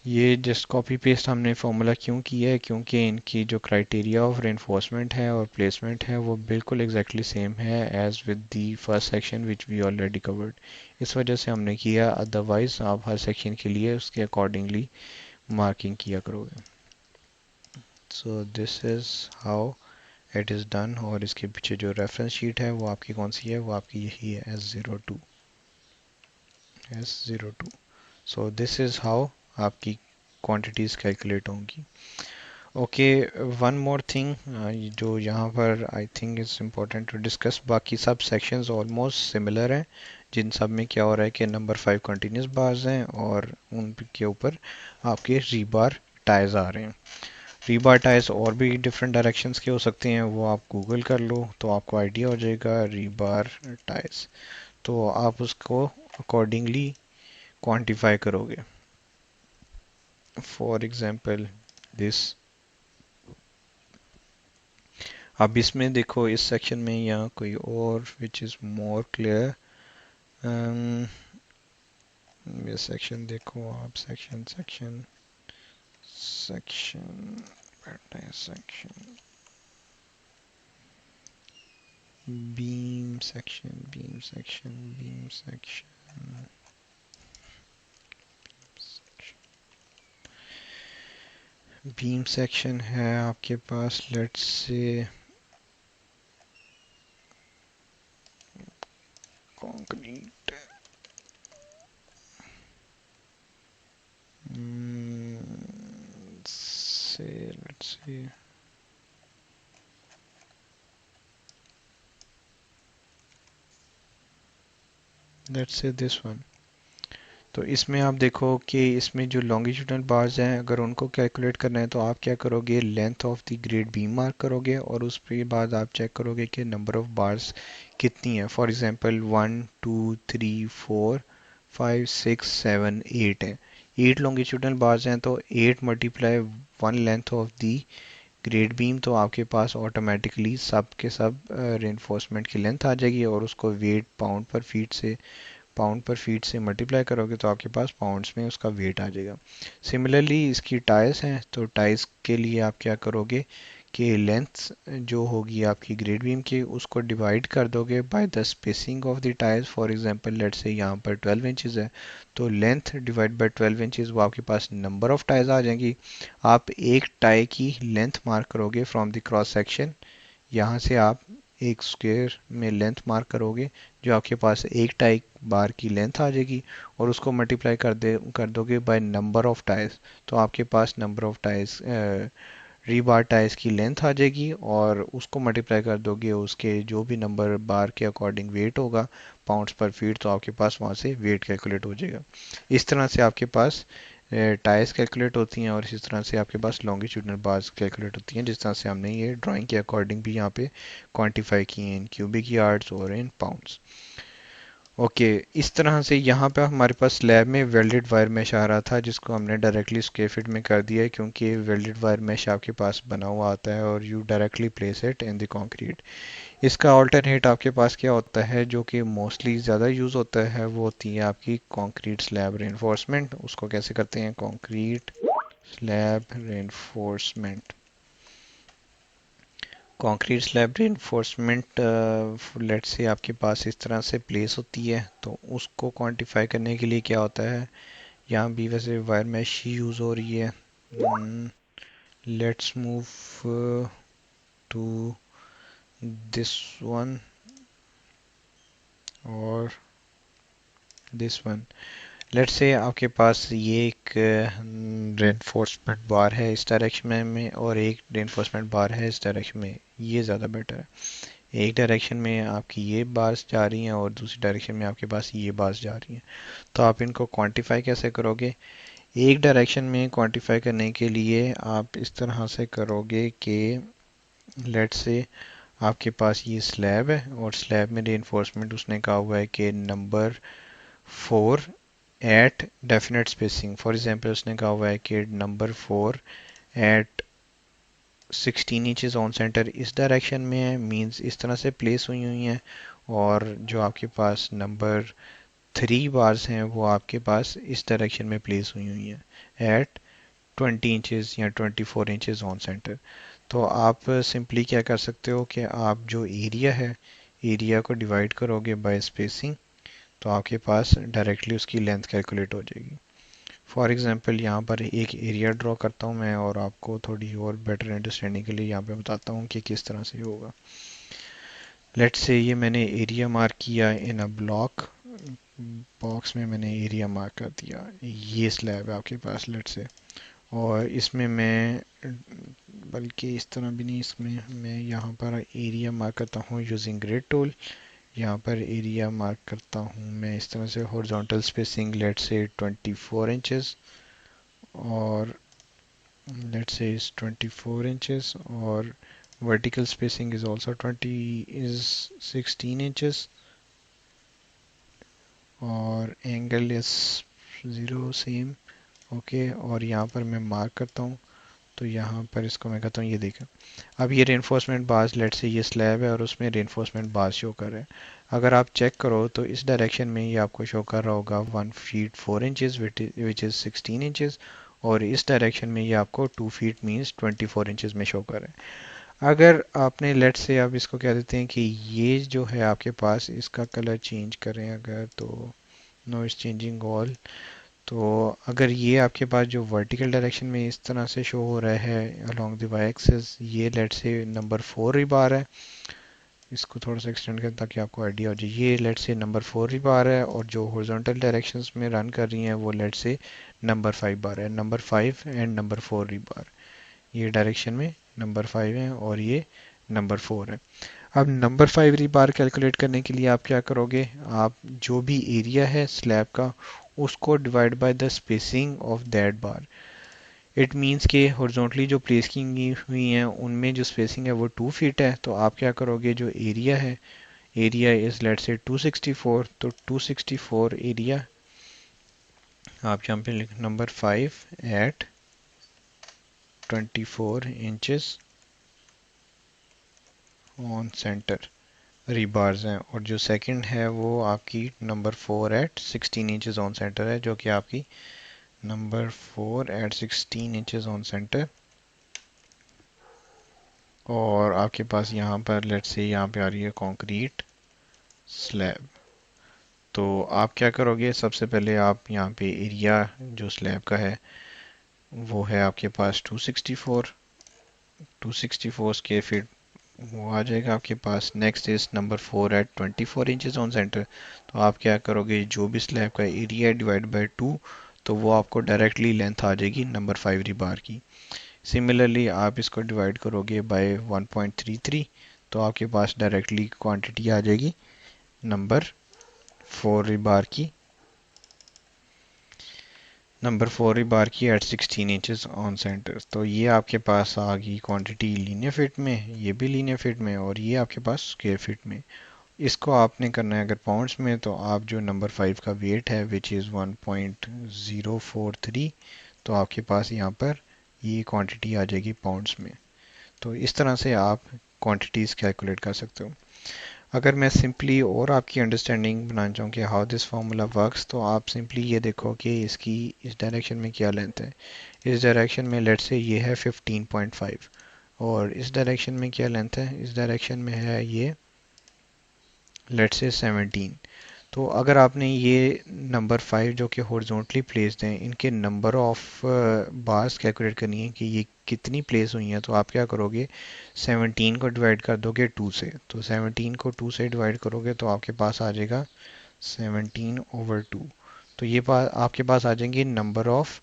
Speaker 1: ये जस्ट कॉपी पेस्ट हमने फॉर्मूला क्यों किया है, क्योंकि इनकी जो क्राइटेरिया ऑफ रेनफोर्समेंट है और प्लेसमेंट है वो बिल्कुल एग्जैक्टली सेम है as with the first section which we already covered. इस वजह से हमने किया, अदरवाइज आप हर सेक्शन के लिए उसके अकॉर्डिंगली मार्किंग किया करोगे। सो this is how it is done. और इसके पीछे जो रेफरेंस शीट है वो आपकी कौन सी है, वो आपकी यही है S02। So this is how आपकी क्वांटिटीज़ कैलकुलेट होंगी। ओके, वन मोर थिंग जो यहाँ पर I think is important to discuss, बाकी सब सेक्शंस ऑलमोस्ट सिमिलर हैं। जिन सब में क्या हो रहा है कि नंबर 5 कंटिन्यूस बार्स हैं और उनके ऊपर आपके रीबार टाइज आ रहे हैं। रीबार टाइज और भी डिफरेंट डायरेक्शंस के हो सकते हैं, वो आप गूगल कर लो तो आपको आइडिया हो जाएगा रीबार टाइज। तो आप उसको अकॉर्डिंगली क्वांटिफाई करोगे। फॉर एग्जांपल दिस, अब इसमें देखो इस सेक्शन में या कोई और विच इज़ मोर क्लियर, ये सेक्शन देखो आप, section section section section beam section beam section beam section beam section है आपके पास, let's say concrete say let's see this one। तो इसमें आप देखो कि इसमें जो लॉन्गिट्यूडनल बार्स हैं अगर उनको कैलकुलेट करना है तो आप क्या करोगे, length of the grade beam mark करोगे और उसके बाद आप चेक करोगे कि नंबर ऑफ बार्स कितनी है। फॉर एग्जांपल 1 2 3 4 5 6 7 8 है, 8 लॉन्गिट्यूडनल बार्स हैं तो 8 multiply 1 length of the grade beam, तो आपके पास ऑटोमेटिकली सब के सब रेनफोर्समेंट की लेंथ आ जाएगी और उसको वेट पाउंड पर फीट से मल्टीप्लाई करोगे तो आपके पास पाउंड्स में उसका वेट आ जाएगा। सिमिलरली इसकी टाइल्स हैं तो टाइल्स के लिए आप क्या करोगे कि लेंथ जो होगी आपकी ग्रेड बीम की उसको डिवाइड कर दोगे by the spacing of the tiles. For example let's say यहाँ पर 12 इंचेस है तो लेंथ डिवाइड बाय 12 इंचेस वो आपके पास नंबर ऑफ टाइल्स आ जाएंगी। आप एक टाई की लेंथ मार्क करोगे फ्रॉम द क्रॉस सेक्शन, यहाँ से आप एक स्क्वायर में लेंथ मार्क करोगे जो आपके पास एक टाई बार की लेंथ आ जाएगी और उसको मल्टीप्लाई कर दोगे बाय नंबर ऑफ टाइल्स, तो आपके पास number of tiles rebar tiles की लेंथ आ जाएगी और उसको मल्टीप्लाई कर दोगे उसके जो भी नंबर बार के अकॉर्डिंग वेट होगा पाउंड्स पर फीट, तो आपके पास वहाँ से वेट कैलकुलेट हो जाएगा। इस तरह से आपके पास टाइल्स कैलकुलेट होती हैं और इसी तरह से आपके पास लॉन्गिट्यूडनल बार्स कैलकुलेट होती हैं, जिस तरह से हमने ये ड्राइंग के अकॉर्डिंग भी यहाँ पे क्वांटिफाई किए हैं इन क्यूबिक यार्ड्स और इन पाउंड्स। ओके, इस तरह से यहाँ पे हमारे पास स्लैब में वेल्डेड वायर मैश आ रहा था जिसको हमने डायरेक्टली स्क्वायर फीट में कर दिया है क्योंकि वेल्डेड वायर मैश आपके पास बना हुआ आता है और you directly place it in the concrete. इसका ऑल्टरनेट आपके पास क्या होता है जो कि मोस्टली ज़्यादा यूज़ होता है वो होती है आपकी कंक्रीट स्लैब रेनफोर्समेंट। उसको कैसे करते हैं, concrete slab reinforcement. Concrete slab reinforcement let say आपके पास इस तरह से प्लेस होती है तो उसको क्वांटिफाई करने के लिए क्या होता है, यहाँ भी वैसे वायर मैश ही यूज़ हो रही है। Let's move to this one और दिस वन। लेट्स से आपके पास ये एक रेनफोर्समेंट बार है इस डायरेक्शन में और एक रेनफोर्समेंट बार है इस डायरेक्शन में, ये ज़्यादा बेटर है। एक डायरेक्शन में आपकी ये बार्स जा रही हैं और दूसरी डायरेक्शन में आपके पास ये बार्स जा रही हैं, तो आप इनको क्वांटिफाई कैसे करोगे। एक डायरेक्शन में क्वांटिफाई करने के लिए आप इस तरह से करोगे कि लेट्स से आपके पास ये स्लैब है और स्लैब में रेनफोर्समेंट उसने कहा हुआ है कि number 4 at definite spacing. For example उसने कहा हुआ है कि number 4 at 16 inches on center इस डायरेक्शन में है, मींस इस तरह से प्लेस हुई हुई हैं। और जो आपके पास नंबर 3 बार्स हैं वो आपके पास इस डायरेक्शन में प्लेस हुई हुई हैं एट 20 इंचेस या 24 इंचेस ऑन सेंटर। तो आप सिंपली क्या कर सकते हो कि आप जो एरिया है एरिया को डिवाइड करोगे बाय स्पेसिंग तो आपके पास डायरेक्टली उसकी लेंथ कैलकुलेट हो जाएगी। फॉर एग्जांपल यहाँ पर एक एरिया ड्रॉ करता हूँ मैं और आपको थोड़ी और बेटर अंडरस्टैंडिंग के लिए यहाँ पे बताता हूँ कि किस तरह से होगा। लेट्स से ये मैंने एरिया मार्क किया इन अ ब्लॉक बॉक्स में, मैंने एरिया मार्क कर दिया, ये स्लैब है आपके पास लेट्स से। और इसमें मैं बल्कि इस तरह भी नहीं, इसमें मैं यहाँ पर एरिया मार्क करता हूँ यूजिंग ग्रिड टूल। यहाँ पर एरिया मार्क करता हूँ मैं इस तरह से, horizontal spacing let's say 24 inches और लेट्स से इस 24 इंचेस और vertical spacing is also 16 inches और एंगल इज 0 सेम। ओके, और यहाँ पर मैं मार्क करता हूँ तो यहाँ पर इसको मैं कहता हूँ ये देखा। अब ये रेनफोर्समेंट बार्स लेट से ये स्लैब है और उसमें रेनफोर्समेंट बार्स शो कर रहे हैं। अगर आप चेक करो तो इस डायरेक्शन में ये आपको शो कर रहा होगा 1 feet 4 inches which is 16 inches और इस डायरेक्शन में ये आपको 2 फीट मीन्स 24 इंचेस में शो कर रहे हैं। अगर आपने लेट से आप इसको कह देते हैं कि ये जो है आपके पास इसका कलर चेंज करें अगर, तो नो इज चेंजिंग ऑल। तो अगर ये आपके पास जो वर्टिकल डायरेक्शन में इस तरह से शो हो रहा है अलोंग द वाई एक्सिस, ये लेट से नंबर 4 रिबार है इसको थोड़ा सा एक्सटेंड करें ताकि आपको आइडिया हो जाए। ये लेट से नंबर 4 बार है और जो हॉरिजॉन्टल डायरेक्शंस में रन कर रही हैं वो लेट से नंबर 5 बार है। नंबर 5 एंड नंबर 4 बार, ये डायरेक्शन में नंबर 5 है और ये नंबर 4 है। अब नंबर 5 बार कैलकुलेट करने के लिए आप क्या करोगे, आप जो भी एरिया है स्लैब का उसको divide by the spacing of that bar. It means के हॉरिजॉन्टली जो प्लेस की हुई हैं उनमें जो स्पेसिंग है वो 2 फीट है, तो आप क्या करोगे, जो एरिया है, एरिया इज लेट से 264, तो 264 एरिया आप यहाँ पे लिख number 5 at 24 inches on center rebars हैं, और जो सेकंड है वो आपकी number 4 at 16 inches on center है, जो कि आपकी number 4 at 16 inches on center. और आपके पास यहाँ पर लेट्स से यहाँ पे आ रही है कंक्रीट स्लैब। तो आप क्या करोगे, सबसे पहले आप यहाँ पे एरिया जो स्लैब का है वो है आपके पास 264 स्क्वायर फीट, वो आ जाएगा आपके पास। Next is number 4 at 24 inches on center, तो आप क्या करोगे, जो भी स्लैब का एरिया डिवाइड बाय 2, तो वो आपको डायरेक्टली लेंथ आ जाएगी नंबर 5 रिबार की। सिमिलरली आप इसको डिवाइड करोगे बाय 1.33, तो आपके पास डायरेक्टली क्वांटिटी आ जाएगी नंबर 4 रिबार की, नंबर 4 रिबार की एट 16 इंचेस ऑन सेंटर। तो ये आपके पास आ गई क्वांटिटी लीनियर फीट में, ये भी लीनियर फीट में, और ये आपके पास स्क्वायर फीट में। इसको आपने करना है अगर पाउंड्स में, तो आप जो नंबर 5 का वेट है विच इज़ 1.043, तो आपके पास यहाँ पर ये क्वांटिटी आ जाएगी पाउंड्स में। तो इस तरह से आप क्वांटिटीज़ कैलकुलेट कर सकते हो। अगर मैं सिंपली और आपकी अंडरस्टैंडिंग बनाना चाहूँ कि हाउ दिस फार्मूला वर्क्स, तो आप सिंपली ये देखो कि इसकी इस डायरेक्शन में क्या लेंथ है। इस डायरेक्शन में लेट्स से ये है 15.5, और इस डायरेक्शन में क्या लेंथ है, इस डायरेक्शन में है ये लेट्स से 17। तो अगर आपने ये नंबर 5 जो कि हॉरिजॉन्टली प्लेस्ड हैं इनके नंबर ऑफ बार्स कैलकुलेट करनी है कि ये कितनी प्लेस हुई हैं, तो आप क्या करोगे, 17 को डिवाइड कर दोगे 2 से, तो 17 को 2 से डिवाइड करोगे तो आपके पास आ जाएगा 17/2। तो ये बात आपके पास आ जाएंगी नंबर ऑफ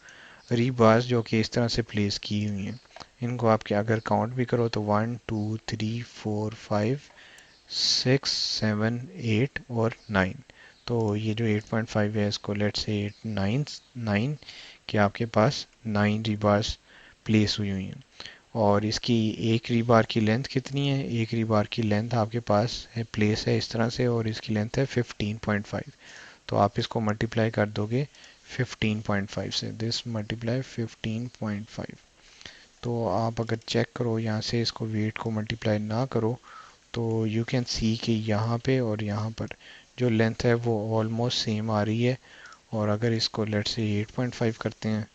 Speaker 1: रीबार्स जो कि इस तरह से प्लेस की हुई हैं। इनको आप क्या अगर काउंट भी करो तो 1 2 3 4 5 6 7 8 और 9। तो ये जो 8.5 है इसको लेट्स से 9 कि आपके पास 9 रीबार्स प्लेस हुई हुई हैं। और इसकी एक रीबार की लेंथ कितनी है, एक रीबार की लेंथ आपके पास है प्लेस है इस तरह से, और इसकी लेंथ है 15.5। तो आप इसको मल्टीप्लाई कर दोगे 15.5 से, दिस मल्टीप्लाई 15.5। तो आप अगर चेक करो यहाँ से इसको वेट को मल्टीप्लाई ना करो, तो यू कैन सी कि यहाँ पे और यहाँ पर जो लेंथ है वो ऑलमोस्ट सेम आ रही है। और अगर इसको लेट से 8.5 करते हैं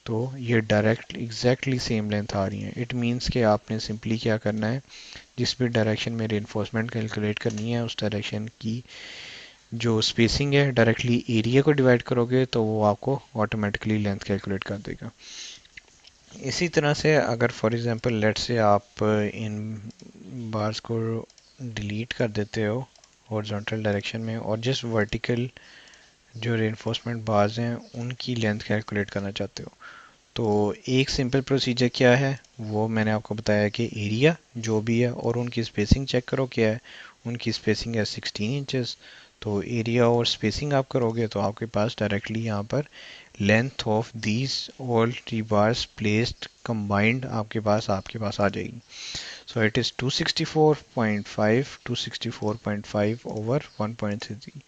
Speaker 1: तो ये डायरेक्ट एग्जैक्टली सेम लेंथ आ रही है। इट मीन्स कि आपने सिंपली क्या करना है, जिस भी डायरेक्शन में रेनफोर्समेंट कैलकुलेट करनी है उस डायरेक्शन की जो स्पेसिंग है डायरेक्टली एरिया को डिवाइड करोगे तो वो आपको ऑटोमेटिकली लेंथ कैलकुलेट कर देगा। इसी तरह से अगर फॉर एग्जांपल लेट से आप इन बार्स को डिलीट कर देते हो हॉरिजॉन्टल डायरेक्शन में और जस्ट वर्टिकल जो रेनफोर्समेंट बार्स हैं उनकी लेंथ कैलकुलेट करना चाहते हो, तो एक सिंपल प्रोसीजर क्या है वो मैंने आपको बताया कि एरिया जो भी है और उनकी स्पेसिंग चेक करो क्या है। उनकी स्पेसिंग है 16 इंचेस, तो एरिया और स्पेसिंग आप करोगे तो आपके पास डायरेक्टली यहाँ पर length of these all rebars placed combined आपके पास आ जाएगी। So it is 264.5 over 1.33।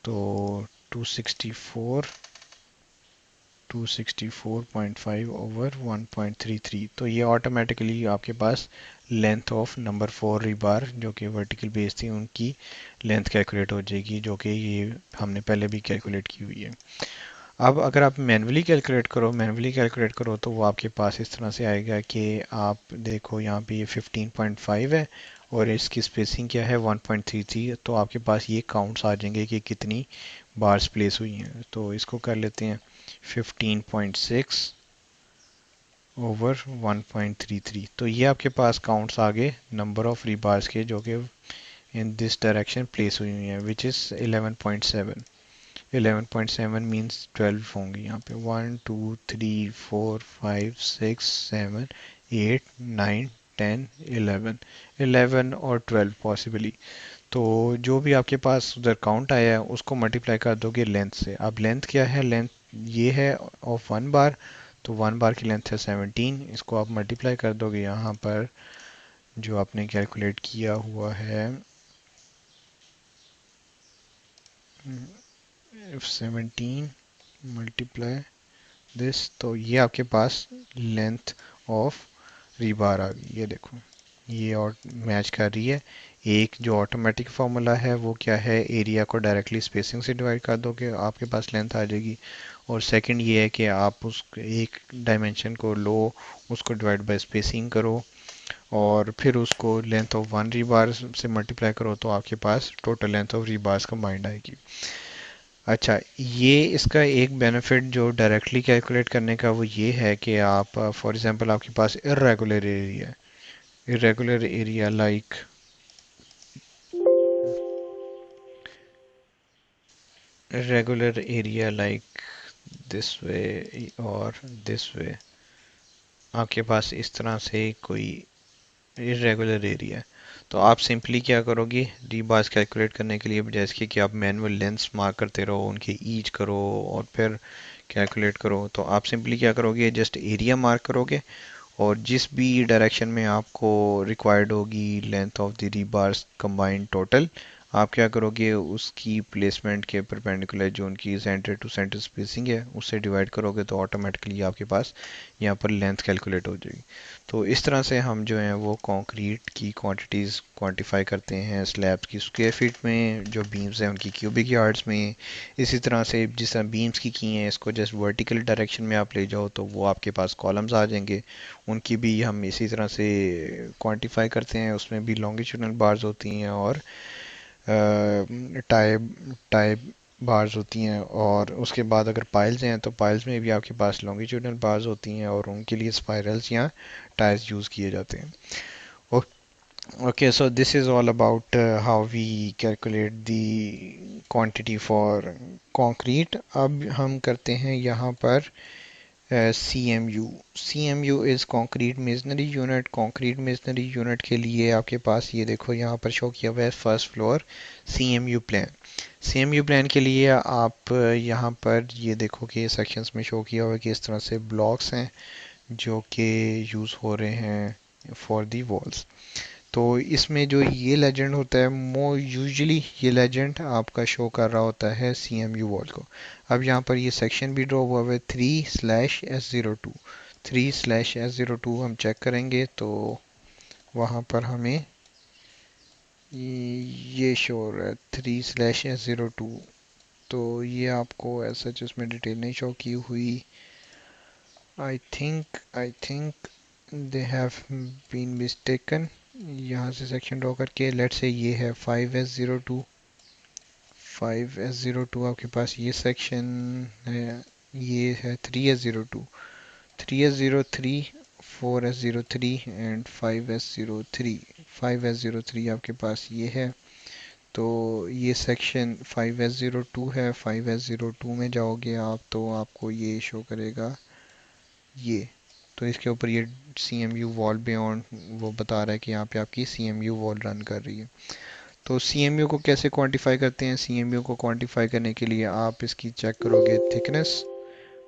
Speaker 1: तो 264.5 ओवर 1.33, तो ये ऑटोमेटिकली आपके पास लेंथ ऑफ नंबर 4 रिबार जो कि वर्टिकल बेस थी उनकी लेंथ कैलकुलेट हो जाएगी, जो कि ये हमने पहले भी कैलकुलेट की हुई है। अब अगर आप मैन्युअली कैलकुलेट करो तो वो आपके पास इस तरह से आएगा कि आप देखो यहाँ पे ये 15.5 है और इसकी स्पेसिंग क्या है 1.33, तो आपके पास ये काउंट्स आ जाएंगे कि कितनी बार्स प्लेस हुई हैं। तो इसको कर लेते हैं 15.6 ओवर 1.33। तो ये आपके पास काउंट्स आ गए नंबर ऑफ रीबार्स के जो कि इन दिस डायरेक्शन प्लेस हुई हुई हैं विच इज़ 11.7। 11.7 मीन्स 12 होंगी यहाँ पे। 1 2 3 4 5 6 7 8 9 10 11। 11 और 12 पॉसिबली। तो जो भी आपके पास उधर काउंट आया है उसको मल्टीप्लाई कर दोगे लेंथ से। अब लेंथ क्या है, लेंथ ये है ऑफ 1 बार। तो 1 बार की लेंथ है 17। इसको आप मल्टीप्लाई कर दोगे यहाँ पर जो आपने कैलकुलेट किया हुआ है 17 मल्टीप्लाई दिस, तो ये आपके पास लेंथ ऑफ रीबार आ गई। ये देखो ये और मैच कर रही है। एक जो ऑटोमेटिक फार्मूला है वो क्या है, एरिया को डायरेक्टली स्पेसिंग से डिवाइड कर दोगे आपके पास लेंथ आ जाएगी। और सेकंड ये है कि आप उस एक डायमेंशन को लो, उसको डिवाइड बाय स्पेसिंग करो और फिर उसको लेंथ ऑफ वन रीबार से मल्टीप्लाई करो तो आपके पास total length of rebars combined आएगी। अच्छा, ये इसका एक बेनिफिट जो डायरेक्टली कैलकुलेट करने का वो ये है कि आप फॉर एग्जांपल आपके पास irregular area like irregular area like this way और this way, आपके पास इस तरह से कोई इरेगुलर एरिया है तो आप सिंपली क्या करोगे, रीबार्स कैलकुलेट करने के लिए बजाय इसके कि आप मैनुअल लेंथ्स मार्क करते रहो, उनके ईच करो और फिर कैलकुलेट करो, तो आप सिंपली क्या करोगे, जस्ट एरिया मार्क करोगे और जिस भी डायरेक्शन में आपको रिक्वायर्ड होगी length of the rebars combined total, आप क्या करोगे उसकी प्लेसमेंट के परपेंडिकुलर जो उनकी सेंटर टू सेंटर स्पेसिंग है उससे डिवाइड करोगे तो ऑटोमेटिकली आपके पास यहाँ पर लेंथ कैलकुलेट हो जाएगी। तो इस तरह से हम जो है वो कंक्रीट की क्वांटिटीज़ क्वांटिफाई करते हैं स्लैब्स की स्क्वायर फीट में, जो बीम्स हैं उनकी क्यूबिक यार्ड्स में। इसी तरह से जिस तरह बीम्स की हैं इसको जस्ट वर्टिकल डायरेक्शन में आप ले जाओ तो वो आपके पास कॉलम्स आ जाएंगे, उनकी भी हम इसी तरह से क्वांटिफाई करते हैं। उसमें भी लॉन्गिट्यूडनल बार्स होती हैं और टाइप टाइप बार्स होती हैं और उसके बाद अगर पाइल्स हैं तो पाइल्स में भी आपके पास लॉन्गिट्यूडनल बार्स होती हैं और उनके लिए स्पाइरल्स या टायर्स यूज़ किए जाते हैं। Okay, so this is all about how we calculate the quantity for concrete. अब हम करते हैं यहाँ पर CMU। CMU is concrete masonry unit। concrete masonry unit के लिए आपके पास ये देखो यहाँ पर शो किया हुआ है first floor CMU plan. CMU plan के लिए आप यहाँ पर ये देखो कि सेक्शंस में शो किया हुआ है कि इस तरह से ब्लॉक्स हैं जो कि यूज़ हो रहे हैं फॉर दी वॉल्स। तो इसमें जो ये लेजेंड होता है मो यूजुअली ये लेजेंड आपका शो कर रहा होता है CMU वॉल को। अब यहाँ पर ये सेक्शन भी ड्रॉ हुआ है 3/S02। 3/S02 हम चेक करेंगे तो वहाँ पर हमें ये शो हो रहा है 3/S02। तो ये आपको ऐसा उसमें डिटेल नहीं शो की हुई। I think they have been mistaken. यहाँ से सेक्शन ड्रॉ करके लेट से ये है 5/S02। 5/S02 आपके पास ये सेक्शन है, ये है 3/S02। 3/S03, 4/S03 and 5/S03। 5/S03 आपके पास ये है। तो ये सेक्शन 5/S02 है। 5/S02 में जाओगे आप तो आपको ये शो करेगा ये। तो इसके ऊपर ये CMU वॉल बियॉन्ड वो बता रहा है कि यहाँ पे आपकी CMU वॉल रन कर रही है। तो CMU को कैसे क्वांटिफाई करते हैं, CMU को क्वांटिफाई करने के लिए आप इसकी चेक करोगे थिकनेस।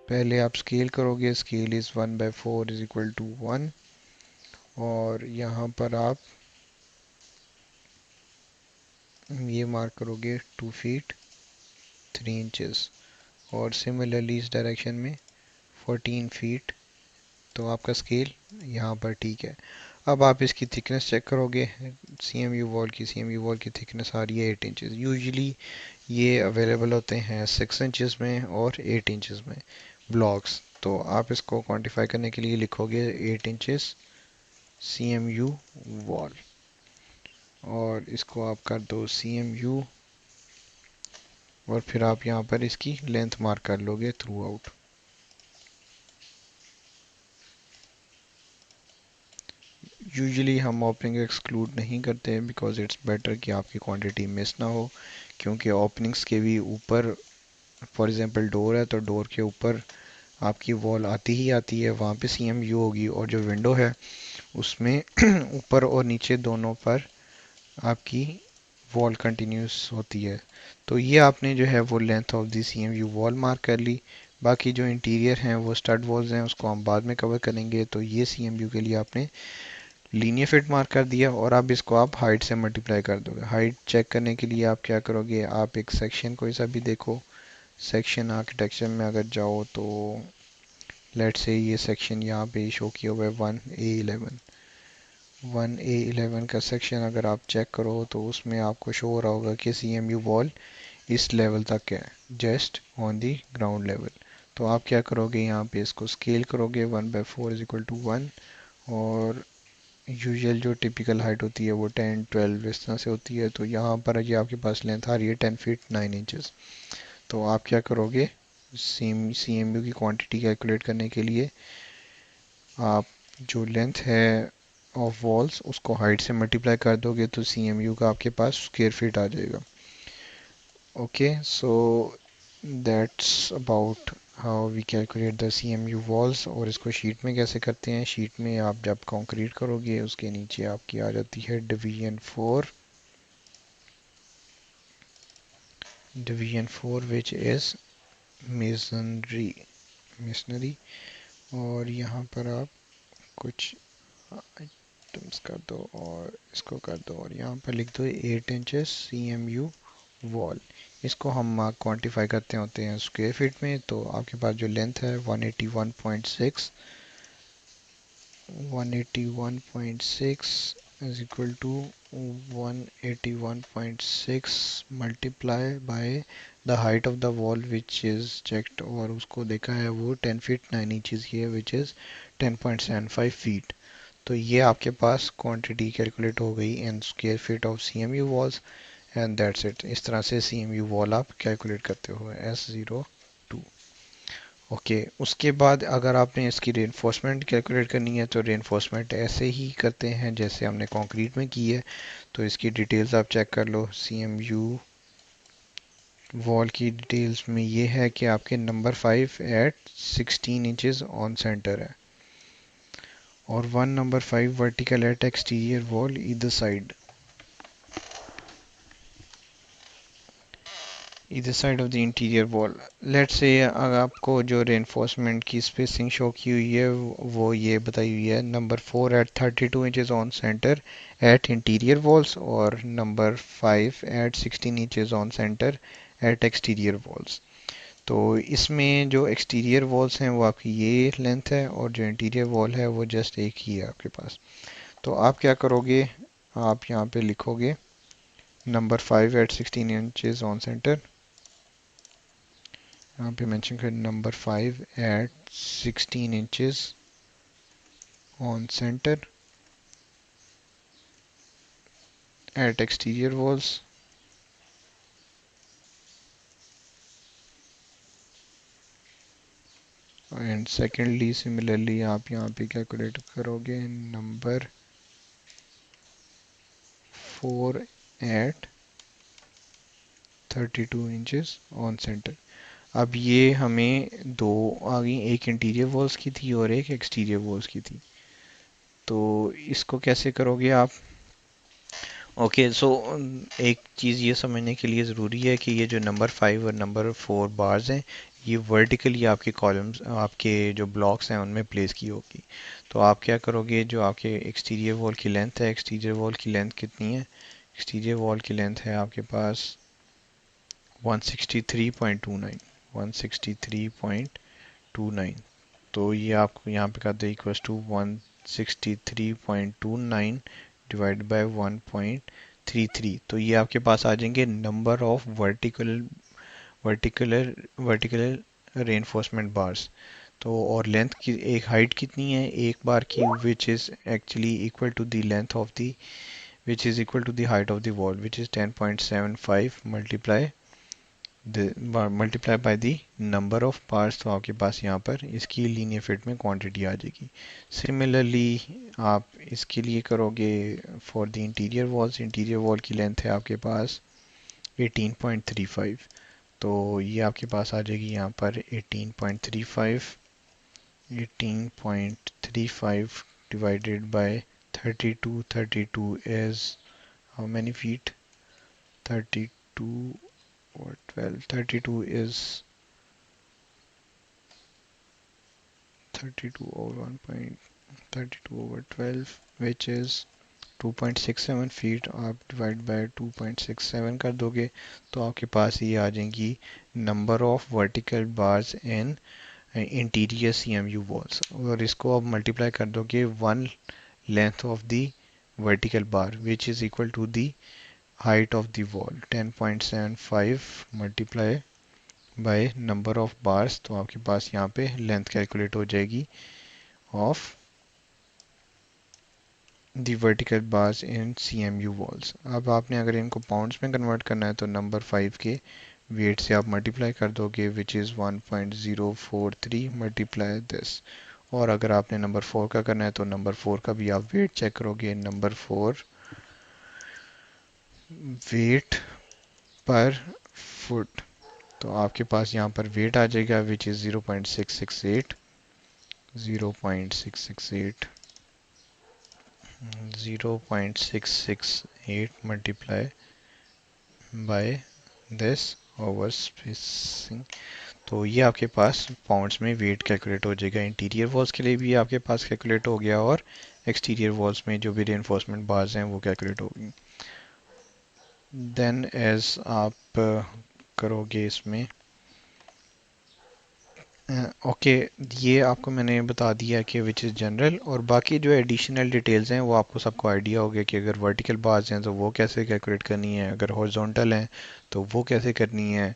Speaker 1: पहले आप स्केल करोगे, scale is 1/4 is equal to 1। और यहाँ पर आप ये मार्क करोगे 2 फीट 3 इंचेस। और सिमिलरली इस डायरेक्शन में 14 फीट। तो आपका स्केल यहाँ पर ठीक है। अब आप इसकी थिकनेस चेक करोगे, CMU वॉल की थिकनेस आ रही है 8 इंचेस। यूजुअली ये अवेलेबल होते हैं 6 इंचेस में और 8 इंचेस में ब्लॉक्स। तो आप इसको क्वांटिफाई करने के लिए लिखोगे 8 इंचेस CMU वॉल और इसको आप कर दो CMU और फिर आप यहाँ पर इसकी लेंथ मार्क कर लोगे थ्रू आउट। यूजुअली हम ओपनिंग एक्सक्लूड नहीं करते बिकॉज इट्स बेटर कि आपकी क्वांटिटी मिस ना हो, क्योंकि ओपनिंग्स के भी ऊपर, फॉर एग्जांपल डोर है तो डोर के ऊपर आपकी वॉल आती ही आती है, वहाँ पे CMU होगी, और जो विंडो है उसमें ऊपर और नीचे दोनों पर आपकी वॉल कंटिन्यूस होती है। तो ये आपने जो है वो length of the CMU wall mark कर ली। बाकी जो इंटीरियर हैं वो स्टड वॉल्स हैं, उसको हम बाद में कवर करेंगे। तो ये CMU के लिए आपने लीनियर फिट मार्क कर दिया, और अब इसको आप हाइट से मल्टीप्लाई कर दोगे। हाइट चेक करने के लिए आप क्या करोगे, आप एक सेक्शन कोई सा भी देखो, सेक्शन आर्किटेक्चर में अगर जाओ तो लेट्स से ये सेक्शन यहाँ पे शो किया हुआ है 1A11। 1A11 का सेक्शन अगर आप चेक करो तो उसमें आपको शो हो रहा होगा कि CMU वॉल इस लेवल तक है, just on the ground level. तो आप क्या करोगे, यहाँ पे इसको स्केल करोगे, 1/4 = 1, और यूजुअल जो टिपिकल हाइट होती है वो 10 12 इस तरह से होती है। तो यहाँ पर ये आपके पास लेंथ आ रही है 10 फीट 9 इंचेस। तो आप क्या करोगे, CMU की क्वांटिटी कैलकुलेट करने के लिए आप जो लेंथ है ऑफ वॉल्स उसको हाइट से मल्टीप्लाई कर दोगे, तो CMU का आपके पास स्क्वायर फीट आ जाएगा। Okay, so that's about how we calculate the CMU walls. और इसको शीट में कैसे करते हैं, शीट में आप जब कंक्रीट करोगे उसके नीचे आपकी आ जाती है डिवीजन 4 विच इज़ मेसनरी। और यहाँ पर आप कुछ आइटम्स कर दो और इसको कर दो, और यहाँ पर लिख दो 8 इंचेस CMU वॉल। इसको हम क्वांटिफाई करते होते हैं स्क्वायर फीट में। तो आपके पास जो लेंथ है 181.6, 181.6 is equal to 181.6 multiply by the height of the wall which is checked, और उसको देखा है वो 10 feet 9 inches की है, which is 10.75 feet। तो ये आपके पास क्वांटिटी कैलकुलेट हो गई इन square feet of CMU walls, and that's it. इस तरह से CMU वॉल आप कैलकुलेट करते हो S02। ओके, उसके बाद अगर आपने इसकी रेनफोर्समेंट कैलकुलेट करनी है तो रेनफोर्समेंट ऐसे ही करते हैं जैसे हमने कंक्रीट में की है। तो इसकी डिटेल्स आप चेक कर लो। CMU वॉल की डिटेल्स में ये है कि आपके number 5 at 16 inches on center है, और 1 number 5 vertical at exterior wall either side, इधर side of the interior wall. Let's say अगर आपको जो रेनफोर्समेंट की स्पेसिंग शो की हुई है वो ये बताई हुई है, number 4 at 32 inches on center at interior walls, और number 5 at 16 inches on center at exterior walls. तो इसमें जो एक्सटीरियर वॉल्स हैं वो आपकी ये लेंथ है, और जो इंटीरियर वॉल है वो जस्ट एक ही है आपके पास। तो आप क्या करोगे, आप यहाँ पे लिखोगे number 5 at 16 inches on center, यहाँ पे मेंशन कर number 5 at 16 inches on center at exterior walls, and secondly similarly आप यहाँ पे कैलकुलेट करोगे number 4 at 32 inches on center. अब ये हमें दो आ गई, एक इंटीरियर वॉल्स की थी और एक एक्सटीरियर वॉल्स की थी। तो इसको कैसे करोगे आप, ओके सो एक चीज़ ये समझने के लिए ज़रूरी है कि ये जो नंबर 5 और नंबर 4 बार्स हैं ये वर्टिकली आपके कॉलम्स, आपके जो ब्लॉक्स हैं उनमें प्लेस की होगी। तो आप क्या करोगे, जो आपके एक्सटीरियर वॉल की लेंथ है, एक्सटीरियर वॉल की लेंथ कितनी है, एक्सटीरियर वॉल की लेंथ है आपके पास 163.29, 163.29। तो ये आपको यहाँ पे कर दे इक्वल्स टू 163.29 डिवाइड बाय 1.33। तो ये आपके पास आ जाएंगे number of vertical vertical reinforcement bars. तो और लेंथ की एक हाइट कितनी है एक बार की, which is actually equal to the length of the, which is equal to the height of the wall, which is 10.75 multiply multiply by the number of bars, तो आपके पास यहाँ पर इसकी लीनियर फिट में क्वांटिटी आ जाएगी। सिमिलरली आप इसके लिए करोगे for the interior walls. Interior wall की लेंथ है आपके पास 18.35, तो ये आपके पास आ जाएगी यहाँ पर 18.35। 18.35 divided by 32, 32 is how many feet? 32 or 12, 32 is 32 over 1.32 over 12, which is 2.67 feet. आप डिवाइड बाय 2.67 कर दोगे तो आपके पास ये आ जाएंगी number of vertical bars in interior CMU walls, और इसको आप मल्टीप्लाई कर दोगे one length of the vertical bar which is equal to the height of the wall. 10.75 multiply by number of bars, तो आपके पास यहाँ पे लेंथ कैलकुलेट हो जाएगी of the vertical bars in CMU walls. अब आपने अगर इनको पाउंड्स में कन्वर्ट करना है तो नंबर 5 के वेट से आप मल्टीप्लाई कर दोगे विच इज़ 1.043 मल्टीप्लाई दिस। और अगर आपने नंबर 4 का करना है तो नंबर 4 का भी आप वेट चेक करोगे। नंबर 4 वेट पर फुट, तो आपके पास यहाँ पर वेट आ जाएगा which is 0.668 0.668 0.668 multiply by this over spacing. तो ये आपके पास पाउंड्स में वेट कैलकुलेट हो जाएगा। इंटीरियर वॉल्स के लिए भी आपके पास कैलकुलेट हो गया और एक्सटीरियर वॉल्स में जो भी रेनफोर्समेंट बार्स हैं वो कैलकुलेट होगी। देन एज आप करोगे इसमें ओके ये आपको मैंने बता दिया कि विच इज़ जनरल, और बाकी जो एडिशनल डिटेल्स हैं वो आपको सबको आइडिया हो गया कि अगर वर्टिकल बार्स हैं तो वो कैसे कैलकुलेट करनी है, अगर हॉरिजॉन्टल हैं तो वो कैसे करनी है।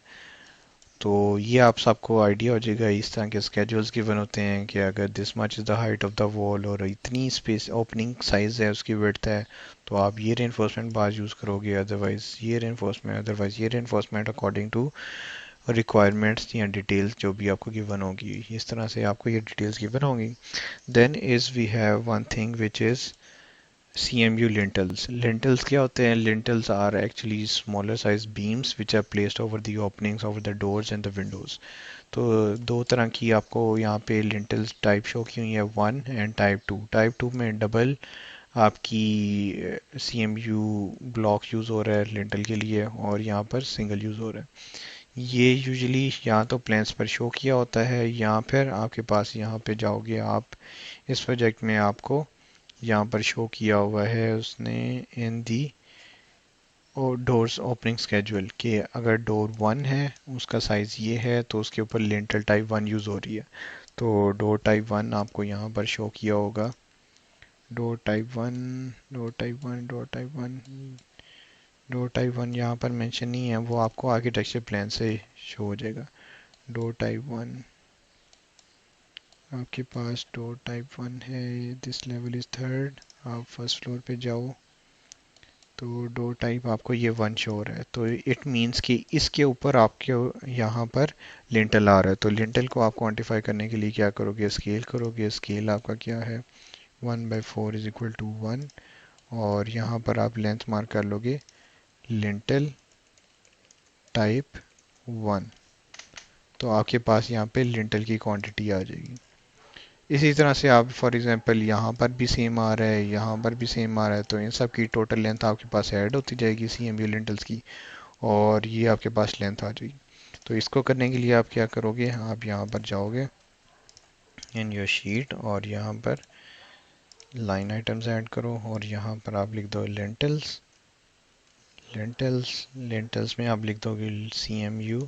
Speaker 1: तो ये आप सबको आइडिया हो जाएगा। इस तरह के स्केड्यूल्स गिवन होते हैं कि अगर this much is the height of the wall और इतनी स्पेस ओपनिंग साइज है उसकी विड्थ है तो आप ये रेनफोर्समेंट बार यूज़ करोगे, अदरवाइज ये रेनफोर्समेंट, अदरवाइज ये रेनफोर्समेंट अकॉर्डिंग टू रिक्वायरमेंट्स या डिटेल्स जो भी आपको गिवन होगी। इस तरह से आपको ये डिटेल्स गिवन होंगी। Then is we have one thing which is CMU lintels. Lintels क्या होते हैं? Lintels are actually smaller size beams which are placed over the openings over the doors and the windows. तो दो तरह की आपको यहाँ पे लिंटल्स टाइप शो की हुई है, 1 एंड टाइप 2। टाइप 2 में डबल आपकी CMU ब्लॉक यूज़ हो रहा है लिंटल के लिए, और यहाँ पर सिंगल यूज़ हो रहा है। ये यूजुअली या तो प्लेन्स पर शो किया होता है या फिर आपके पास यहाँ पे जाओगे आप इस प्रोजेक्ट में आपको यहाँ पर शो किया हुआ है उसने इन दी डोर्स ओपनिंग स्केड्यूल के अगर डोर 1 है उसका साइज़ ये है तो उसके ऊपर लिंटल टाइप 1 यूज़ हो रही है। तो डोर टाइप 1 आपको यहाँ पर शो किया होगा। Door type 1 door type 1 door type 1 door type 1 यहाँ पर मेंशन नहीं है, वो आपको आर्किटेक्चर प्लान से शो हो जाएगा। डोर टाइप 1 आपके पास डोर टाइप 1 है, दिस लेवल इज़ थर्ड। आप फर्स्ट फ्लोर पे जाओ तो डोर टाइप आपको ये 1 शो हो रहा है, तो इट मीन्स कि इसके ऊपर आपके यहाँ पर लिंटल आ रहा है। तो लिंटल को आप क्वांटिफाई करने के लिए क्या करोगे? स्केल करोगे। स्केल आपका क्या है? 1/4 इज इक्वल टू 1, और यहाँ पर आप लेंथ मार्क कर लोगे लिंटल टाइप 1, तो आपके पास यहाँ पे लिंटल की क्वांटिटी आ जाएगी। इसी तरह से आप फॉर एग्जांपल यहाँ पर भी सेम आ रहा है, यहाँ पर भी सेम आ रहा है, तो इन सब की टोटल लेंथ आपके पास ऐड होती जाएगी CMU लिंटल्स की, और ये आपके पास लेंथ आ जाएगी। तो इसको करने के लिए आप क्या करोगे? आप यहाँ पर जाओगे इन योर शीट और यहाँ पर लाइन आइटम्स ऐड करो, और यहाँ पर आप लिख दो लेंटल्स। लेंटल्स में आप लिख दोगे CMU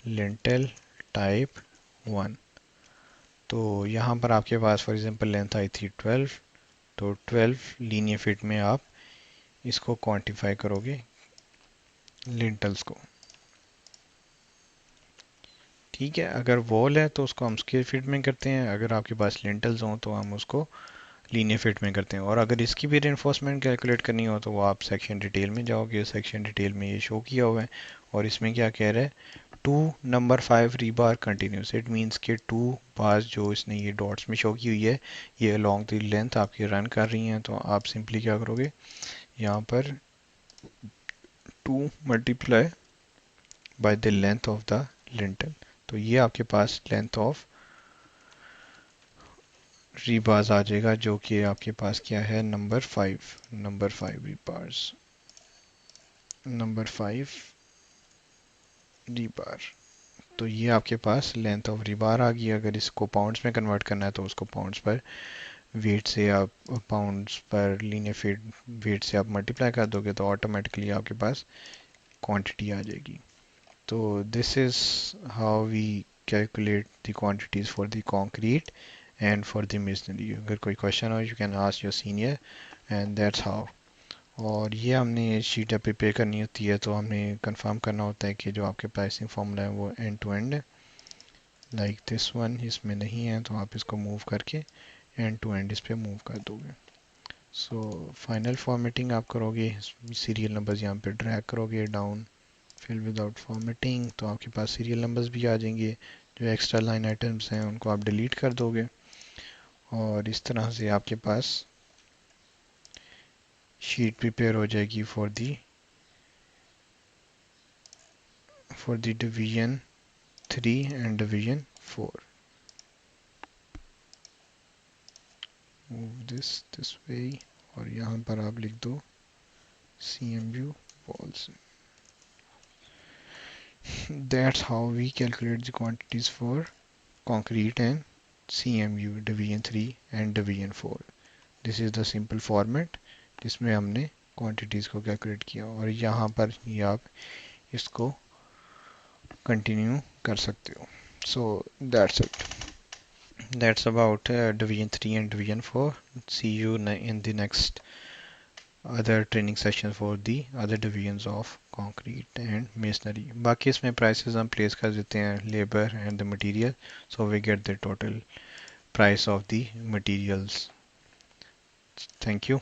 Speaker 1: लिंटल टाइप 1। तो यहाँ पर आपके पास फॉर एग्जांपल लेंथ आई थी 12, तो 12 लीनियर फीट में आप इसको क्वांटिफाई करोगे लिंटल्स को। ठीक है, अगर वॉल है तो उसको हम स्क्वायर फीट में करते हैं, अगर आपके पास लिंटल्स हों तो हम उसको लीनियर फीट में करते हैं। और अगर इसकी भी रेनफोर्समेंट कैलकुलेट करनी हो तो वो आप सेक्शन डिटेल में जाओगे, सेक्शन डिटेल में ये शो किया हुआ है, और इसमें क्या कह रहा है two number 5 rebar continuous, it means कि टू बार्स जो इसने ये डॉट्स में शो की हुई है ये अलोंग द लेंथ आपकी रन कर रही हैं। तो आप सिंपली क्या करोगे, यहाँ पर 2 multiply by the length of the lintel, तो ये आपके पास लेंथ ऑफ रीबार्स आ जाएगा, जो कि आपके पास क्या है, नंबर 5 रीबार्स, नंबर 5 रीबार। तो ये आपके पास लेंथ ऑफ रिबार आ गई। अगर इसको पाउंड्स में कन्वर्ट करना है तो उसको पाउंड्स पर वेट से आप, पाउंड्स पर लीनियर फीट वेट से आप मल्टीप्लाई कर दोगे तो ऑटोमेटिकली आपके पास क्वांटिटी आ जाएगी। तो this is how we calculate the quantities for the concrete and for the masonry. अगर कोई क्वेश्चन हो you can ask your senior and that's how. और ये हमने शीट जब प्रिपेयर करनी होती है तो हमें कंफर्म करना होता है कि जो आपके प्राइसिंग फॉर्मूला है वो एंड टू एंड है, लाइक दिस वन इसमें नहीं है तो आप इसको मूव करके एंड टू एंड इस पे मूव कर दोगे। सो फाइनल फॉर्मेटिंग आप करोगे, सीरियल नंबर्स यहाँ पे ड्रैग करोगे डाउन, फिल विदाउट फॉर्मेटिंग, तो आपके पास सीरियल नंबर्स भी आ जाएंगे। जो एक्स्ट्रा लाइन आइटम्स हैं उनको आप डिलीट कर दोगे और इस तरह से आपके पास शीट प्रिपेयर हो जाएगी for the division 3 and division 4। Move this way और यहाँ पर आप लिख दो CMU walls. That's how we calculate the quantities for concrete and CMU division 3 and division 4. This is the simple format जिसमें हमने quantities को calculate किया और यहाँ पर ही आप इसको continue कर सकते हो। So that's it. That's about division 3 and division 4. See you in the next other training sessions for the other divisions of concrete and masonry. बाकी इसमें prices हम place कर देते हैं labor and the material, so we get the total price of the materials. Thank you.